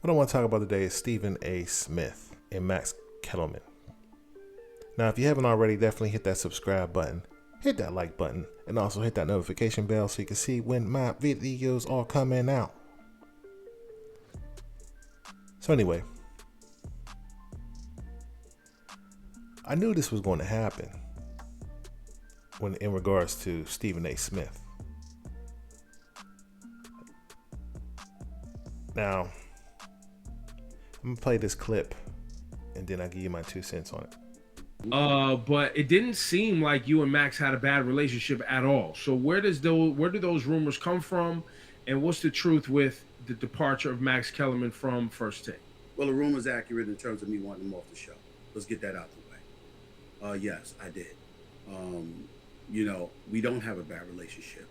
What I want to talk about today is Stephen A. Smith and Max Kellerman. Now, if you haven't already, definitely hit that subscribe button, hit that like button, and also hit that notification bell so you can see when my videos are coming out. So anyway, I knew this was going to happen when in regards to Stephen A. Smith. Now, I'm gonna play this clip and then I'll give you my 2 cents on it. But it didn't seem like you and Max had a bad relationship at all. So where do those rumors come from, and what's the truth with the departure of Max Kellerman from First Take? Well, the rumor's accurate in terms of me wanting him off the show. Let's get that out the way. Yes, I did. We don't have a bad relationship.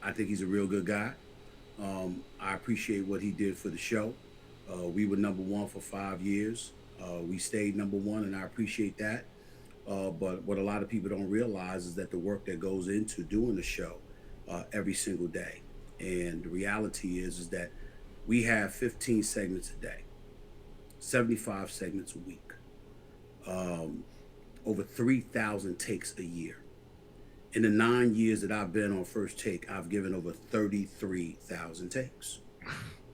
I think he's a real good guy. I appreciate what he did for the show. We were number one for 5 years. We stayed number one, and I appreciate that. But what a lot of people don't realize is that the work that goes into doing the show every single day. And the reality is that we have 15 segments a day, 75 segments a week, over 3,000 takes a year. In the 9 years that I've been on First Take, I've given over 33,000 takes.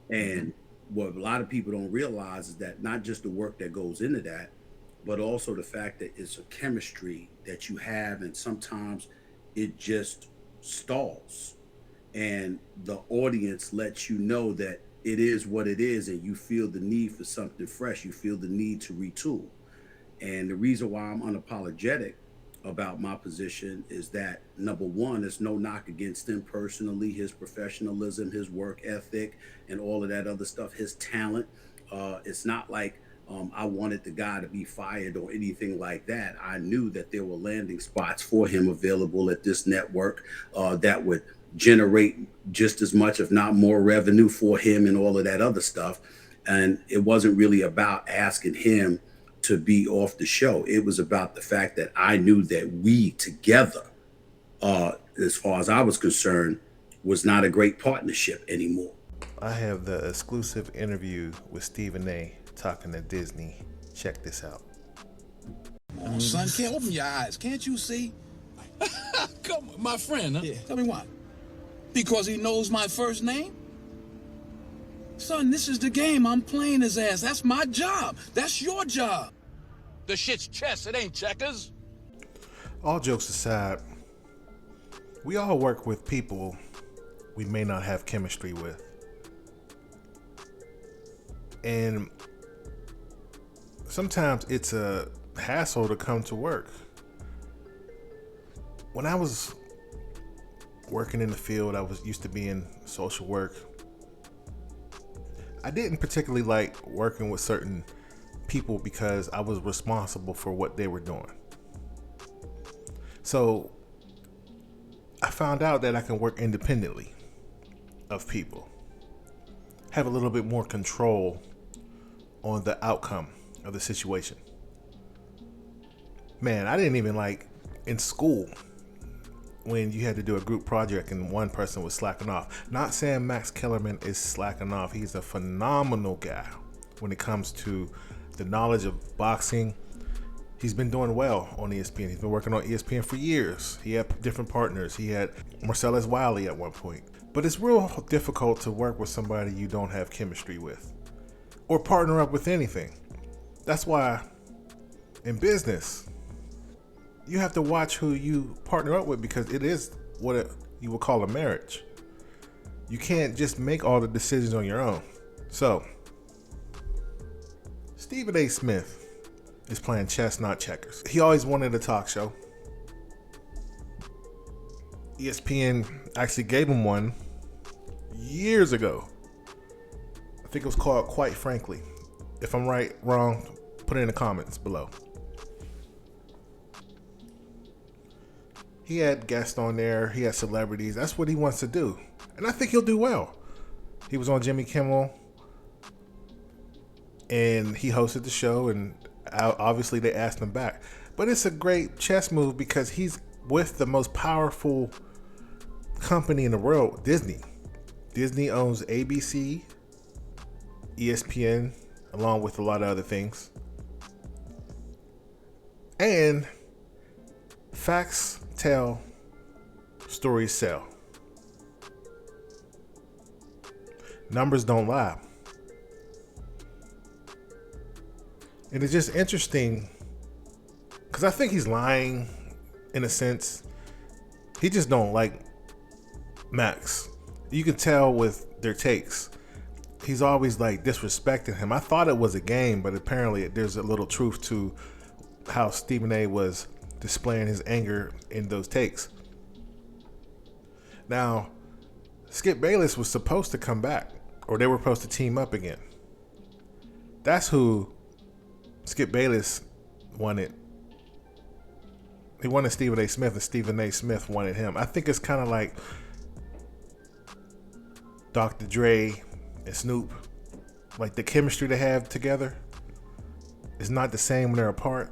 And what a lot of people don't realize is that not just the work that goes into that, but also the fact that it's a chemistry that you have, and sometimes it just stalls. And the audience lets you know that it is what it is, and you feel the need for something fresh. You feel the need to retool. And the reason why I'm unapologetic about my position is that, number one, there's no knock against him personally, his professionalism, his work ethic, and all of that other stuff, his talent. It's not like I wanted the guy to be fired or anything like that. I knew that there were landing spots for him available at this network that would generate just as much, if not more, revenue for him and all of that other stuff. And it wasn't really about asking him to be off the show. It was about the fact that I knew that we together, as far as I was concerned, was not a great partnership anymore. I have the exclusive interview with Stephen A. talking to Disney. Check this out. Come on, son, can't open your eyes. Can't you see? Come on, my friend, huh? Yeah. Tell me why. Because he knows my first name? Son, this is the game. I'm playing his ass. That's my job. That's your job. The shit's chess. It ain't checkers. All jokes aside, we all work with people we may not have chemistry with. And sometimes it's a hassle to come to work. When I was working in the field, I was used to be in social work. I didn't particularly like working with certain people because I was responsible for what they were doing. So I found out that I can work independently of people, have a little bit more control on the outcome of the situation. Man, I didn't even like in school when you had to do a group project and one person was slacking off. Not saying Max Kellerman is slacking off. He's a phenomenal guy when it comes to the knowledge of boxing. He's been doing well on ESPN. He's been working on ESPN for years. He had different partners. He had Marcellus Wiley at one point. But it's real difficult to work with somebody you don't have chemistry with or partner up with anything. That's why in business, you have to watch who you partner up with, because it is what you would call a marriage. You can't just make all the decisions on your own. So, Stephen A. Smith is playing chess, not checkers. He always wanted a talk show. ESPN actually gave him one years ago. I think it was called Quite Frankly. If I'm right, wrong, put it in the comments below. He had guests on there. He had celebrities. That's what he wants to do. And I think he'll do well. He was on Jimmy Kimmel, and he hosted the show, and obviously they asked him back. But it's a great chess move because he's with the most powerful company in the world, Disney. Disney owns ABC, ESPN, along with a lot of other things. And facts tell, stories sell. Numbers don't lie. And it's just interesting because I think he's lying in a sense. He just don't like Max. You can tell with their takes. He's always like disrespecting him. I thought it was a game, but apparently there's a little truth to how Stephen A was displaying his anger in those takes. Now, Skip Bayless was supposed to come back, or they were supposed to team up again. That's who Skip Bayless wanted. He wanted Stephen A. Smith, and Stephen A. Smith wanted him. I think it's kind of like Dr. Dre and Snoop. Like the chemistry they have together is not the same when they're apart.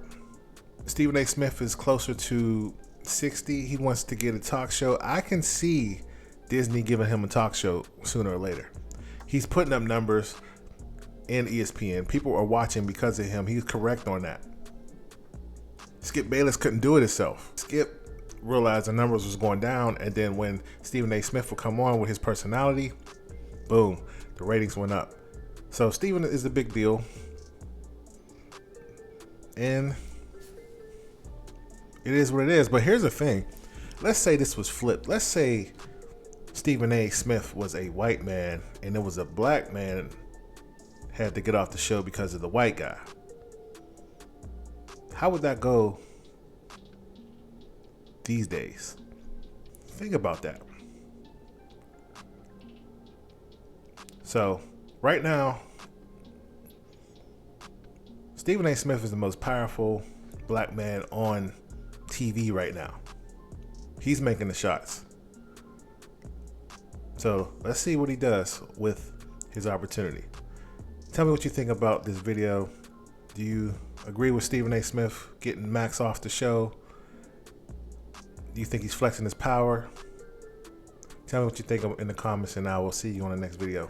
Stephen A. Smith is closer to 60. He wants to get a talk show. I can see Disney giving him a talk show sooner or later. He's putting up numbers in ESPN. People are watching because of him. He's correct on that. Skip Bayless couldn't do it himself. Skip realized the numbers was going down, and then when Stephen A. Smith would come on with his personality, boom, the ratings went up. So Stephen is a big deal. And it is what it is. But here's the thing. Let's say this was flipped. Let's say Stephen A. Smith was a white man and it was a black man had to get off the show because of the white guy. How would that go these days? Think about that. So, right now, Stephen A. Smith is the most powerful black man on TV right now. He's making the shots. So, let's see what he does with his opportunity. Tell me what you think about this video. Do you agree with Stephen A. Smith getting Max off the show? Do you think he's flexing his power? Tell me what you think in the comments, and I will see you on the next video.